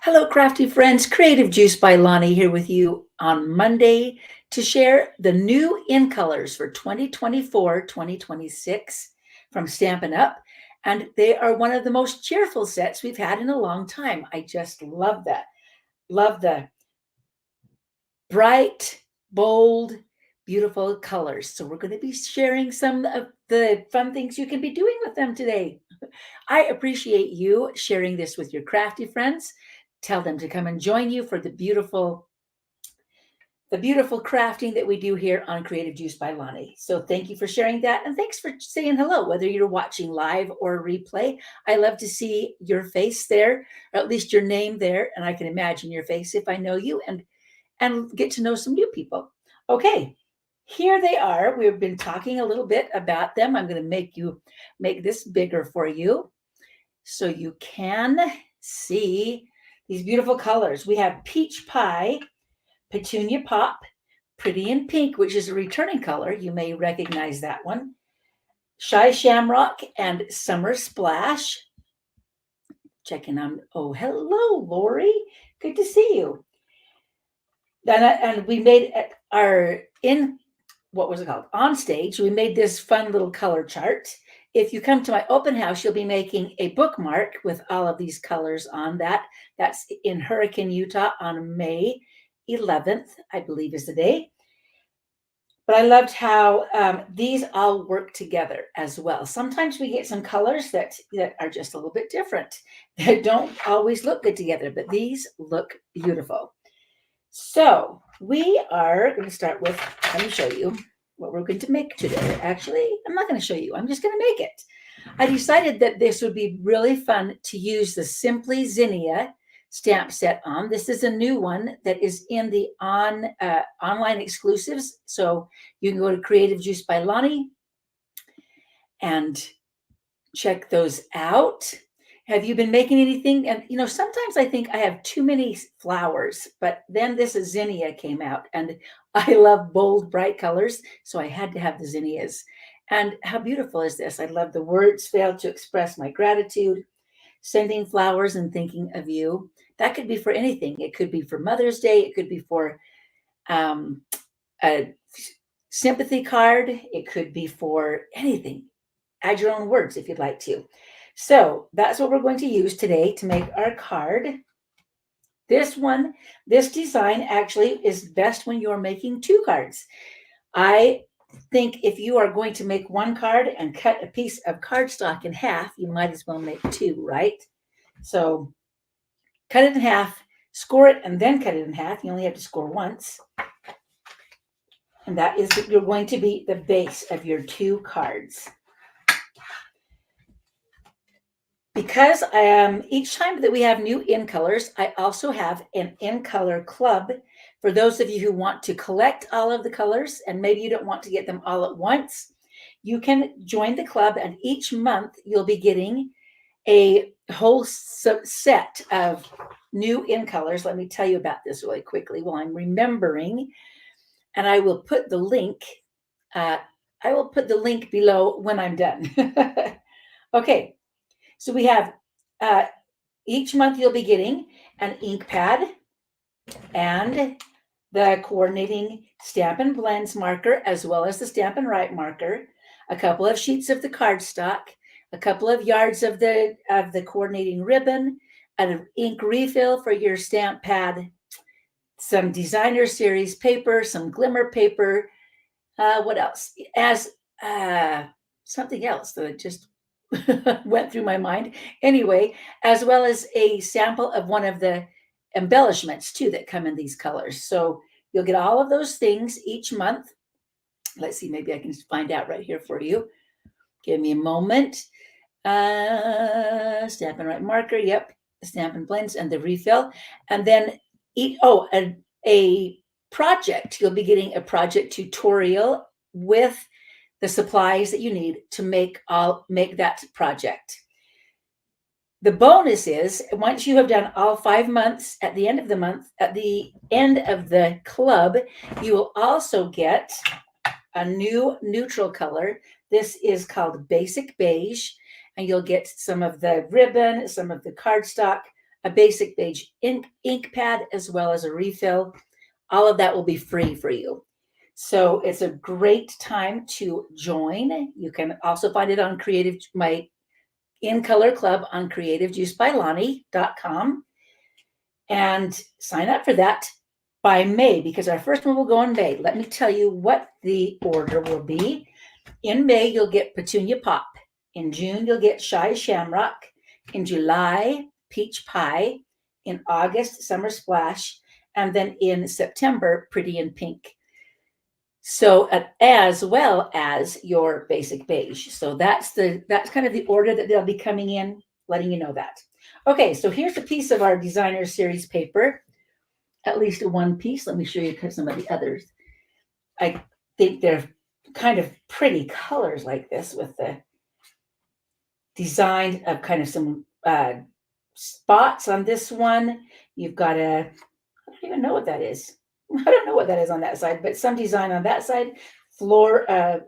Hello, crafty friends. Creative Juice by Lonnie here with you on Monday to share the new in colors for 2024-2026 from Stampin' Up. And they are one of the most cheerful sets we've had in a long time. I just love that. Love the bright, bold, beautiful colors. So we're going to be sharing some of the fun things you can be doing with them today. I appreciate you sharing this with your crafty friends. Tell them to come and join you for the beautiful crafting that we do here on Creative Juice by Lonnie. So thank you for sharing that. And thanks for saying hello, whether you're watching live or replay. I love to see your face there, or at least your name there. And I can imagine your face if I know you and get to know some new people. Okay, here they are. We've been talking a little bit about them. I'm going to make this bigger for you so you can see these beautiful colors. We have Peach Pie, Petunia Pop, Pretty in Pink, which is a returning color. You may recognize that one. Shy Shamrock and Summer Splash. Checking on, oh, hello, Lori. Good to see you. And we made our what was it called? On stage, we made this fun little color chart. If you come to my open house, you'll be making a bookmark with all of these colors on that. That's in Hurricane, Utah on May 11th, I believe is the day. But I loved how these all work together as well. Sometimes we get some colors that are just a little bit different, that don't always look good together, but these look beautiful. So we are going to start with, let me show you what we're going to make today. Actually, I'm not going to show you. I'm just going to make it. I decided that this would be really fun to use the Simply Zinnia stamp set on. This is a new one that is in the online exclusives. So you can go to Creative Juice by Lonnie and check those out. Have you been making anything? And, sometimes I think I have too many flowers, but then this Zinnia came out and I love bold, bright colors. So I had to have the Zinnias. And how beautiful is this? I love the words fail to express my gratitude, sending flowers and thinking of you. That could be for anything. It could be for Mother's Day. It could be for a sympathy card. It could be for anything. Add your own words if you'd like to. So that's what we're going to use today to make our card. This design actually is best when you're making two cards. I think if you are going to make one card and cut a piece of cardstock in half, you might as well make two, right? So cut it in half, score it, and then cut it in half. You only have to score once. And that is you're going to be the base of your two cards. Because each time that we have new in colors, I also have an in color club for those of you who want to collect all of the colors and maybe you don't want to get them all at once. You can join the club and each month you'll be getting a whole set of new in colors. Let me tell you about this really quickly while I'm remembering. And I will put the link. Below when I'm done. Okay. So we have each month you'll be getting an ink pad and the coordinating Stampin' Blends marker, as well as the Stampin' Write marker, a couple of sheets of the cardstock, a couple of yards of the coordinating ribbon, an ink refill for your stamp pad, some designer series paper, some glimmer paper. What else? As something else that just went through my mind. Anyway, as well as a sample of one of the embellishments too that come in these colors. So you'll get all of those things each month. Let's see, maybe I can find out right here for you. Give me a moment. Stampin' Write marker. Yep. Stampin' Blends and the refill. And then a project. You'll be getting a project tutorial with the supplies that you need to make that project. The bonus is once you have done all 5 months, at the end of the club, you will also get a new neutral color. This is called Basic Beige, and you'll get some of the ribbon, some of the cardstock, a Basic Beige ink pad, as well as a refill. All of that will be free for you. So it's a great time to join. You can also find it on my In Color Club on creativejuicebylani.com and sign up for that by May, because our first one will go in May. Let me tell you what the order will be. In May, you'll get Petunia Pop. In June, you'll get Shy Shamrock. In July, Peach Pie. In August, Summer Splash. And then in September, Pretty in Pink. So as well as your Basic Beige. So that's kind of the order that they'll be coming in, letting you know that. Okay, so here's a piece of our designer series paper. At least one piece. Let me show you some of the others. I think they're kind of pretty colors like this, with the design of kind of some spots on this one. You've got I don't even know what that is. I don't know what that is on that side, but some design on that side,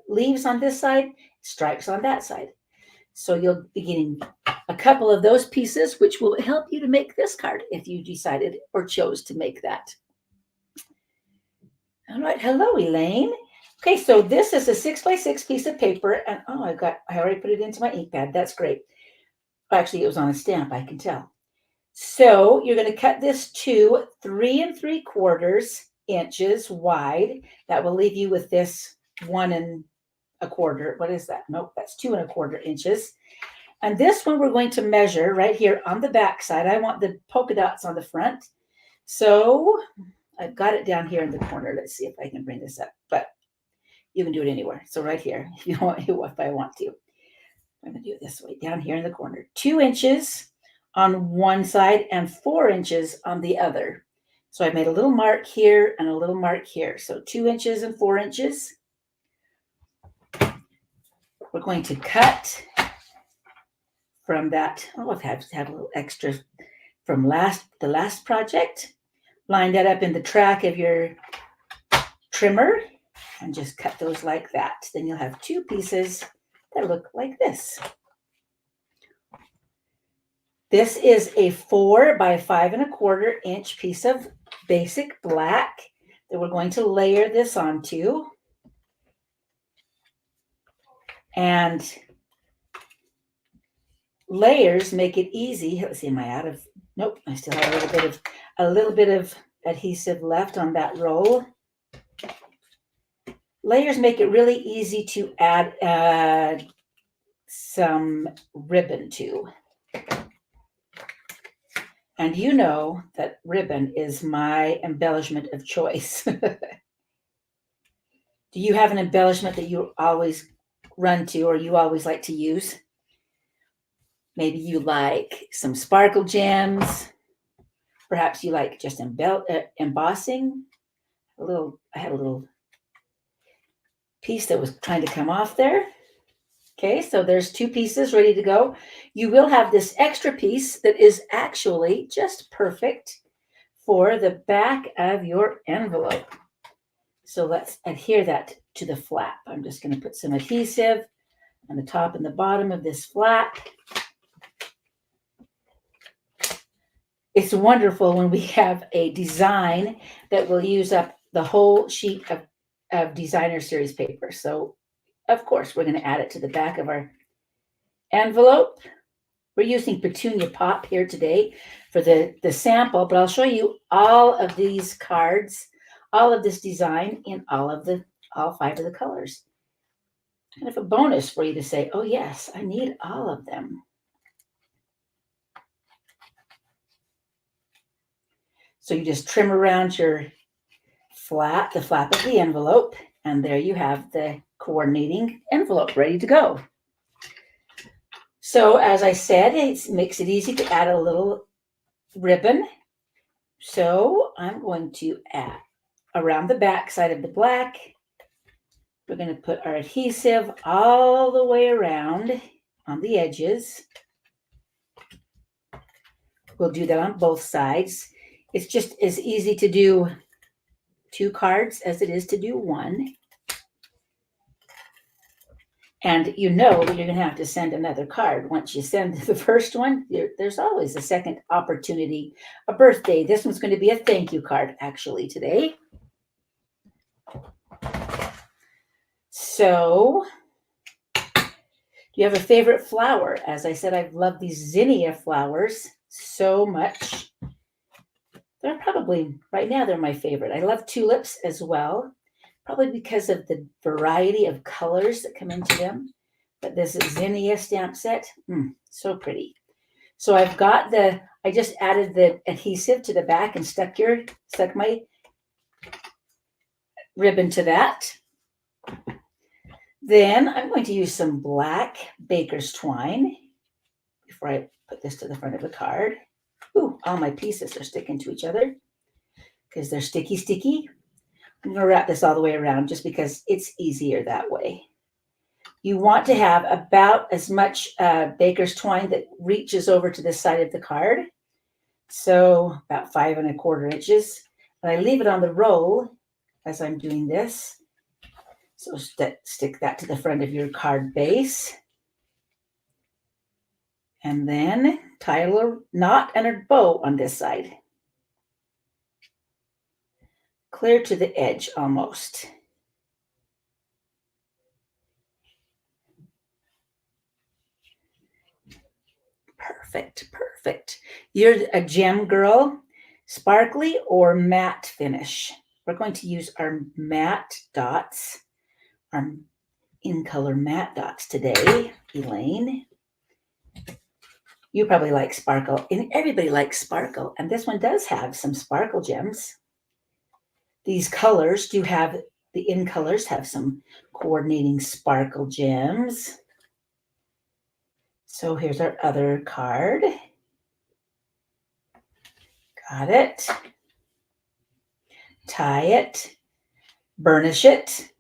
leaves on this side, stripes on that side. So you'll be getting a couple of those pieces, which will help you to make this card if you decided or chose to make that. All right. Hello, Elaine. Okay, so this is a 6x6 piece of paper, and I already put it into my ink pad. That's great. Actually, it was on a stamp, I can tell. So you're going to cut this to 3 3/4 inches wide. That will leave you with this 1 1/4. What is that? Nope, that's 2 1/4 inches. And this one we're going to measure right here on the back side. I want the polka dots on the front. So I've got it down here in the corner. Let's see if I can bring this up, but you can do it anywhere. So right here, if I want to. I'm going to do it this way, down here in the corner. 2 inches on one side and 4 inches on the other. So I made a little mark here and a little mark here. So 2 inches and 4 inches. We're going to cut from that. Oh, I've had a little extra from the last project. Line that up in the track of your trimmer and just cut those like that. Then you'll have 2 pieces that look like this. This is a 4 by 5 1/4 inch piece of basic black that we're going to layer this onto. And layers make it easy. Let's see, am I out of? Nope, I still have a little bit of adhesive left on that roll. Layers make it really easy to add some ribbon to. And you know that ribbon is my embellishment of choice. Do you have an embellishment that you always run to or you always like to use? Maybe you like some sparkle gems. Perhaps you like just embossing. I had a little piece that was trying to come off there. Okay, so there's 2 pieces ready to go. You will have this extra piece that is actually just perfect for the back of your envelope. So let's adhere that to the flap. I'm just going to put some adhesive on the top and the bottom of this flap. It's wonderful when we have a design that will use up the whole sheet of designer series paper. So of course, we're going to add it to the back of our envelope. We're using Petunia Pop here today for the sample, but I'll show you all of these cards, all of this design in all 5 of the colors. Kind of a bonus for you to say, oh yes, I need all of them. So you just trim around the flap of the envelope, and there you have the coordinating envelope ready to go. So as I said, it makes it easy to add a little ribbon. So I'm going to add around the back side of the black. We're going to put our adhesive all the way around on the edges. We'll do that on both sides. It's just as easy to do 2 cards as it is to do 1. And you know that you're going to have to send another card. Once you send the first one, there's always a second opportunity, a birthday. This one's going to be a thank you card, actually, today. So, do you have a favorite flower? As I said, I've loved these zinnia flowers so much. They're probably, right now, they're my favorite. I love tulips as well, probably because of the variety of colors that come into them. But this zinnia stamp set, so pretty. So I've got I just added the adhesive to the back and stuck my ribbon to that. Then I'm going to use some black baker's twine before I put this to the front of the card. Ooh, all my pieces are sticking to each other because they're sticky. I'm going to wrap this all the way around just because it's easier that way. You want to have about as much baker's twine that reaches over to this side of the card. So about 5 1/4 inches. And I leave it on the roll as I'm doing this. So stick that to the front of your card base. And then tie a little knot and a bow on this side. Clear to the edge almost. Perfect. You're a gem girl, sparkly or matte finish. We're going to use our matte dots, our in color matte dots today, Elaine. You probably like sparkle, and everybody likes sparkle. And this one does have some sparkle gems. These colors do have, the in colors have some coordinating sparkle gems. So here's our other card. Got it. Tie it. Burnish it.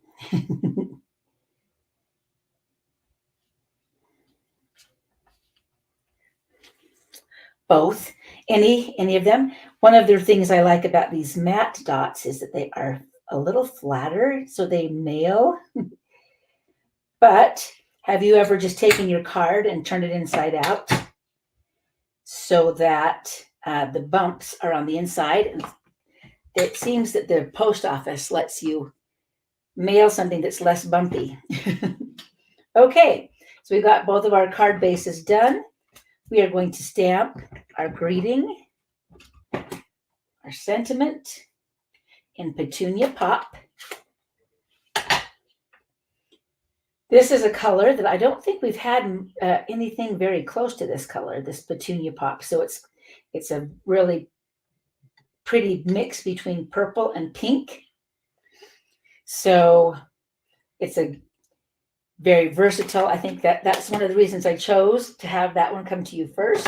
Both. Any of them. One of the things I like about these matte dots is that they are a little flatter, so they mail. But have you ever just taken your card and turned it inside out so that the bumps are on the inside? And it seems that the post office lets you mail something that's less bumpy. Okay, so we've got both of our card bases done. We are going to stamp our greeting, our sentiment in Petunia Pop. This is a color that I don't think we've had anything very close to this color, this Petunia Pop. So it's a really pretty mix between purple and pink. So it's a very versatile. I think that's one of the reasons I chose to have that one come to you first,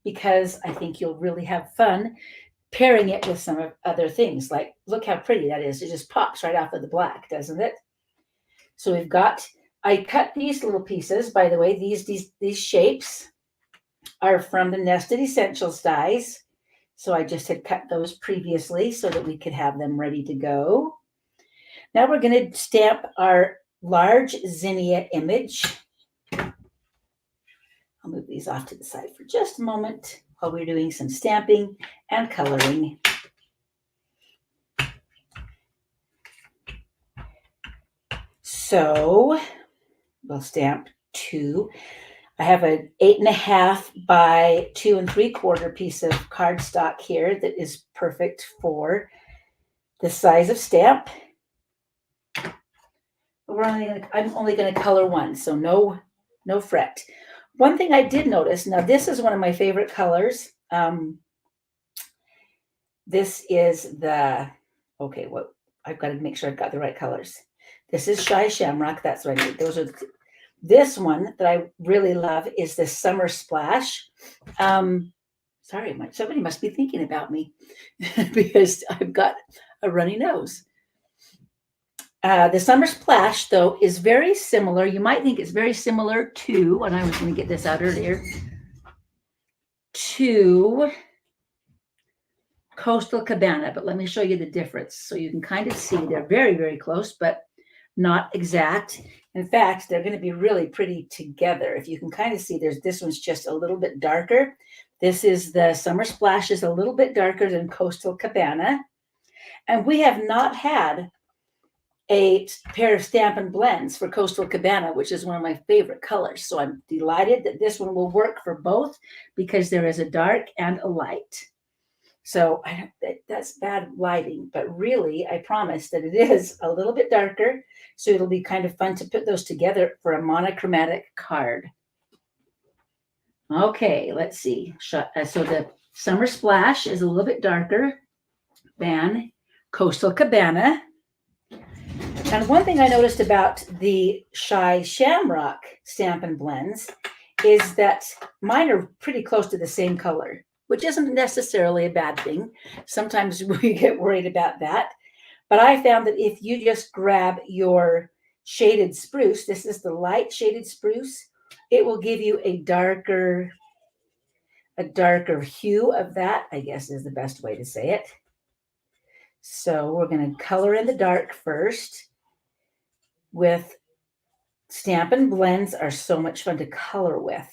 because I think you'll really have fun pairing it with some other things. Like, look how pretty that is. It just pops right off of the black, doesn't it? So we've got, I cut these little pieces, by the way. These shapes are from the Nested Essentials dies. So I just had cut those previously so that we could have them ready to go. Now we're going to stamp our large zinnia image. I'll move these off to the side for just a moment while we're doing some stamping and coloring. So we'll stamp 2. I have an 8.5 by 2 3/4 piece of cardstock here that is perfect for the size of stamp. I'm only going to color one, so no fret. One thing I did notice, now this is one of my favorite colors. This is I've got to make sure I've got the right colors. This is Shy Shamrock. That's what I need. This one that I really love is the Summer Splash. Sorry, somebody must be thinking about me because I've got a runny nose. The Summer Splash, though, is very similar. You might think it's very similar to, and I was going to get this out earlier, to Coastal Cabana, but let me show you the difference so you can kind of see they're very, very close, but not exact. In fact, they're going to be really pretty together. If you can kind of see, this one's just a little bit darker. This is the Summer Splash is a little bit darker than Coastal Cabana. And we have not had a pair of Stampin' Blends for Coastal Cabana, which is one of my favorite colors. So I'm delighted that this one will work for both because there is a dark and a light. So that's bad lighting, but really, I promise that it is a little bit darker. So it'll be kind of fun to put those together for a monochromatic card. Okay, let's see. So the Summer Splash is a little bit darker than Coastal Cabana. And one thing I noticed about the Shy Shamrock Stampin' Blends is that mine are pretty close to the same color, which isn't necessarily a bad thing. Sometimes we get worried about that. But I found that if you just grab your shaded spruce, this is the light shaded spruce, it will give you a darker hue of that, I guess is the best way to say it. So we're going to color in the dark first. With Stampin' Blends are so much fun to color with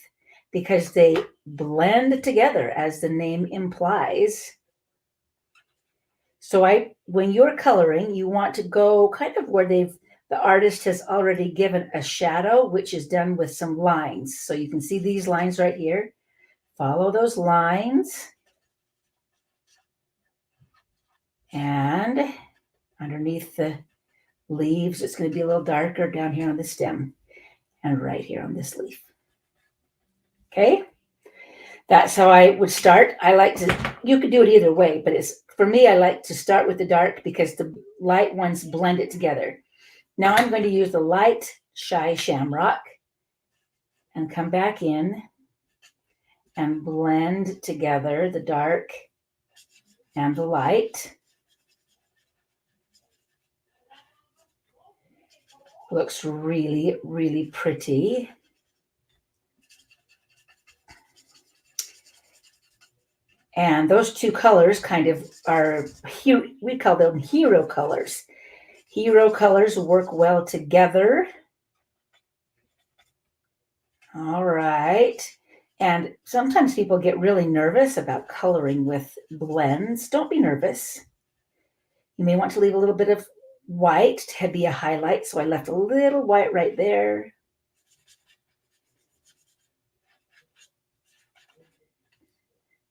because they blend together, as the name implies. So when you're coloring, you want to go kind of where the artist has already given a shadow, which is done with some lines. So you can see these lines right here. Follow those lines. And underneath the leaves, it's going to be a little darker down here on the stem and right here on this leaf. Okay, that's how I would start. I like to, you could do it either way, but for me, I like to start with the dark because the light ones blend it together. Now I'm going to use the light Shy Shamrock and come back in and blend together the dark and the light. Looks really, really pretty. And those two colors kind of are, we call them hero colors. Hero colors work well together. All right. And sometimes people get really nervous about coloring with blends. Don't be nervous. You may want to leave a little bit of white to be a highlight. So I left a little white right there.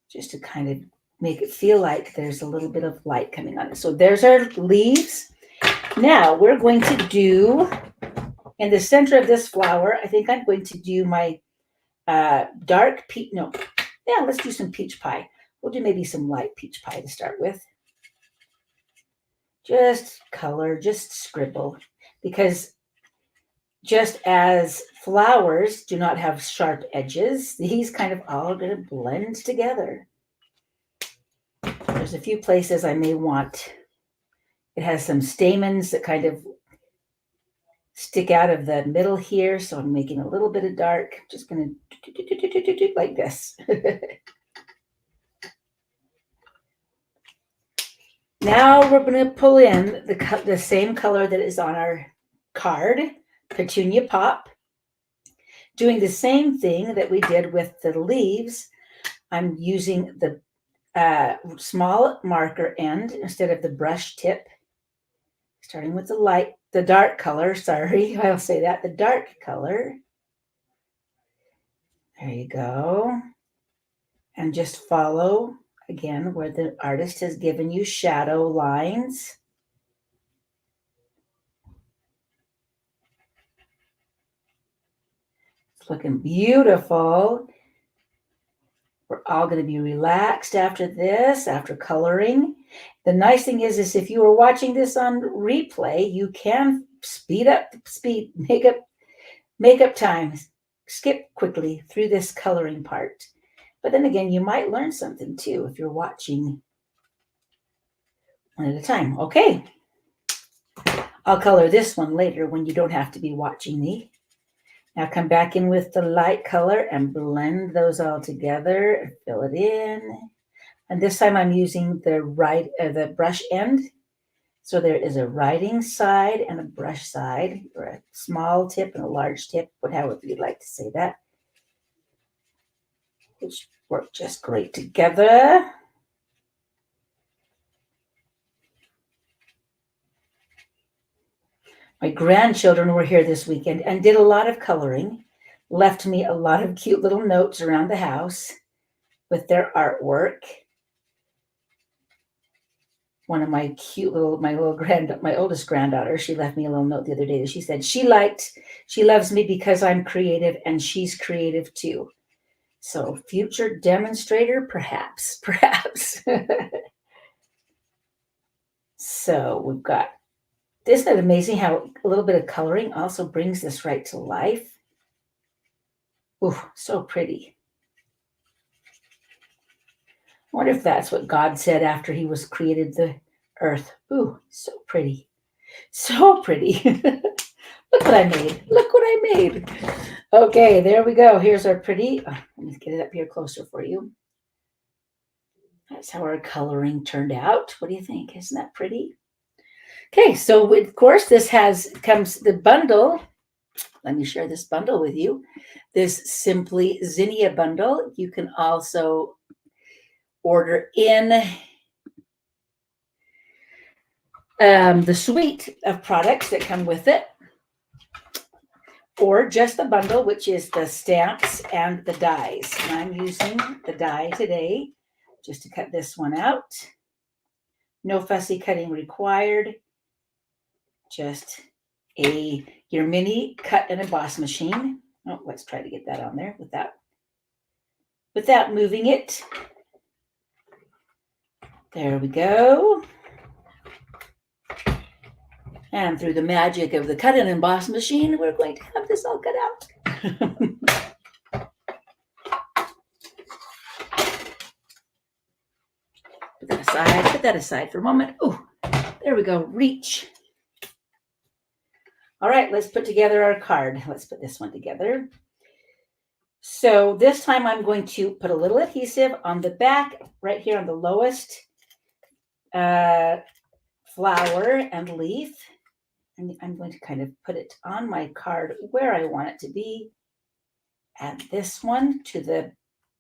Just to kind of make it feel like there's a little bit of light coming on it. So there's our leaves. Now we're going to do, in the center of this flower, I think I'm going to do my dark peach. No, yeah, let's do some peach pie. We'll do maybe some light peach pie to start with. Just color, just scribble, because just as flowers do not have sharp edges, these kind of all going to blend together. There's a few places I may want, it has some stamens that kind of stick out of the middle here. So I'm making a little bit of dark, just going to do like this. Now we're going to pull in the same color that is on our card, Petunia Pop. Doing the same thing that we did with the leaves, I'm using the small marker end instead of the brush tip. Starting with the dark color, sorry, I'll say that, the dark color. There you go. And just follow, again, where the artist has given you shadow lines. It's looking beautiful. We're all going to be relaxed after this, after coloring. The nice thing is if you are watching this on replay, you can speed up make up time, skip quickly through this coloring part. But then again, you might learn something too if you're watching one at a time. Okay. I'll color this one later when you don't have to be watching me. Now come back in with the light color and blend those all together and fill it in. And this time I'm using the brush end So there is a writing side and a brush side, or a small tip and a large tip, however you'd like to say that, which work just great together. My grandchildren were here this weekend and did a lot of coloring, left me a lot of cute little notes around the house with their artwork. One of my my oldest granddaughter, she left me a little note the other day. She said she loves me because I'm creative and she's creative too. So future demonstrator, perhaps. So we've got, isn't it amazing how a little bit of coloring also brings this right to life? Ooh, so pretty. I wonder if that's what God said after he was created the earth. Ooh, so pretty. So pretty. Look what I made. Look what I made. Okay, there we go. Here's our pretty. Let me get it up here closer for you. That's how our coloring turned out. What do you think? Isn't that pretty? Okay, so of course this comes the bundle. Let me share this bundle with you. This Simply Zinnia bundle. You can also order in the suite of products that come with it, or just the bundle, which is the stamps and the dies. And I'm using the die today just to cut this one out. No fussy cutting required. Just your mini cut and emboss machine. Oh, let's try to get that on there without moving it. There we go. And through the magic of the cut and emboss machine, we're going to have this all cut out. Put that aside for a moment. Oh, there we go. Reach. All right, let's put together our card. Let's put this one together. So this time I'm going to put a little adhesive on the back, right here on the lowest flower and leaf. And I'm going to kind of put it on my card where I want it to be. Add this one to the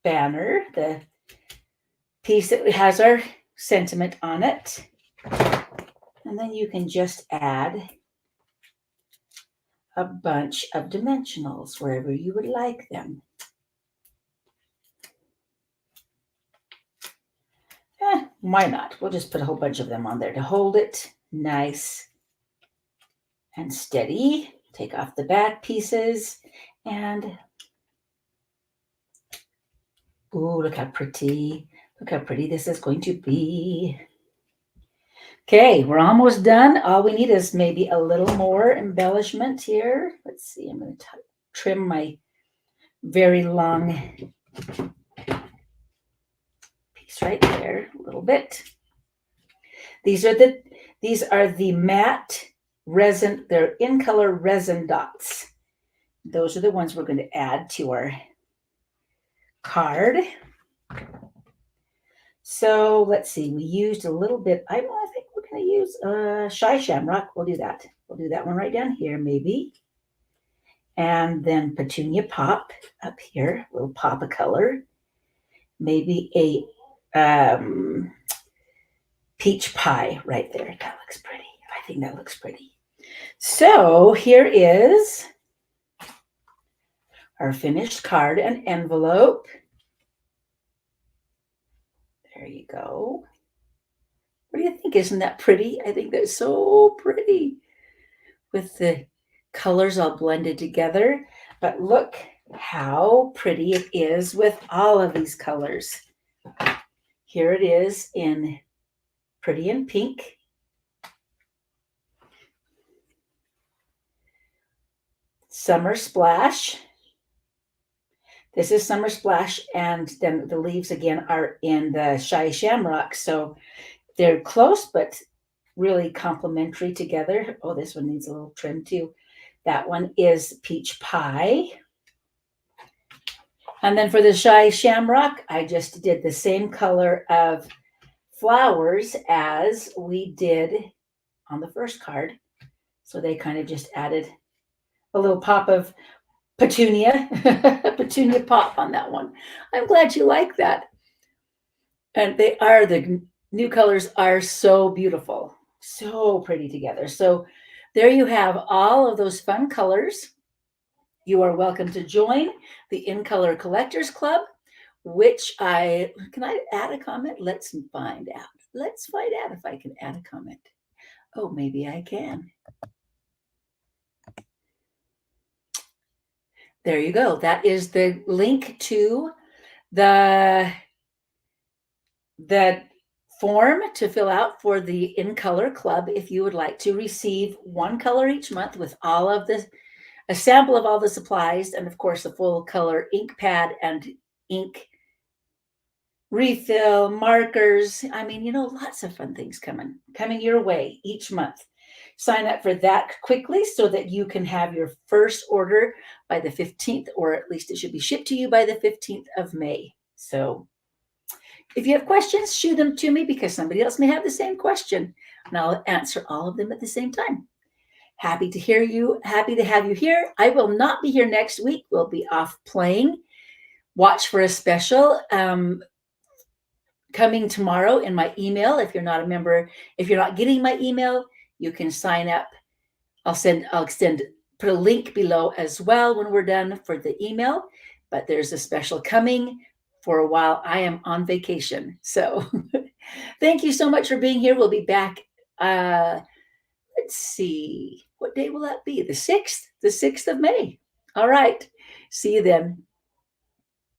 banner, the piece that has our sentiment on it. And then you can just add a bunch of dimensionals wherever you would like them. Why not? We'll just put a whole bunch of them on there to hold it nice and steady. Take off the back pieces and ooh, look how pretty. Look how pretty this is going to be. Okay, we're almost done. All we need is maybe a little more embellishment here. Let's see, I'm going to trim my very long piece right there a little bit. These are the matte resin, they're in color resin dots. Those are the ones we're going to add to our card. So let's see, we used a little bit, I think we're going to use Shy Shamrock. We'll do that. We'll do that one right down here maybe. And then Petunia Pop up here, a little pop of color. Maybe a peach pie right there. That looks pretty. I think that looks pretty. So here is our finished card and envelope. There you go. What do you think? Isn't that pretty? I think that's so pretty with the colors all blended together. But look how pretty it is with all of these colors. Here it is in pretty and pink. Summer Splash. This is Summer Splash, and then the leaves again are in the Shy Shamrock. So they're close, but really complementary together. Oh, this one needs a little trim too. That one is Peach Pie. And then for the Shy Shamrock, I just did the same color of flowers as we did on the first card. So they kind of just added a little pop of petunia, petunia pop on that one. I'm glad you like that. And the new colors are so beautiful, so pretty together. So there you have all of those fun colors. You are welcome to join the In Color Collectors Club, which can I add a comment? Let's find out. Let's find out if I can add a comment. Oh, maybe I can. There you go. That is the link to the form to fill out for the In Color Club if you would like to receive one color each month with all of a sample of all the supplies, and of course the full color ink pad and ink refill, markers. I mean, lots of fun things coming your way each month. Sign up for that quickly so that you can have your first order by the 15th, or at least it should be shipped to you by the 15th of May. So if you have questions, shoot them to me because somebody else may have the same question, and I'll answer all of them at the same time. Happy to hear you. Happy to have you here. I will not be here next week. We'll be off playing. Watch for a special coming tomorrow in my email. If you're not a member, if you're not getting my email, you can sign up. I'll put a link below as well when we're done for the email. But there's a special coming for a while. I am on vacation. So thank you so much for being here. We'll be back. Let's see. What day will that be? The 6th of May. All right. See you then.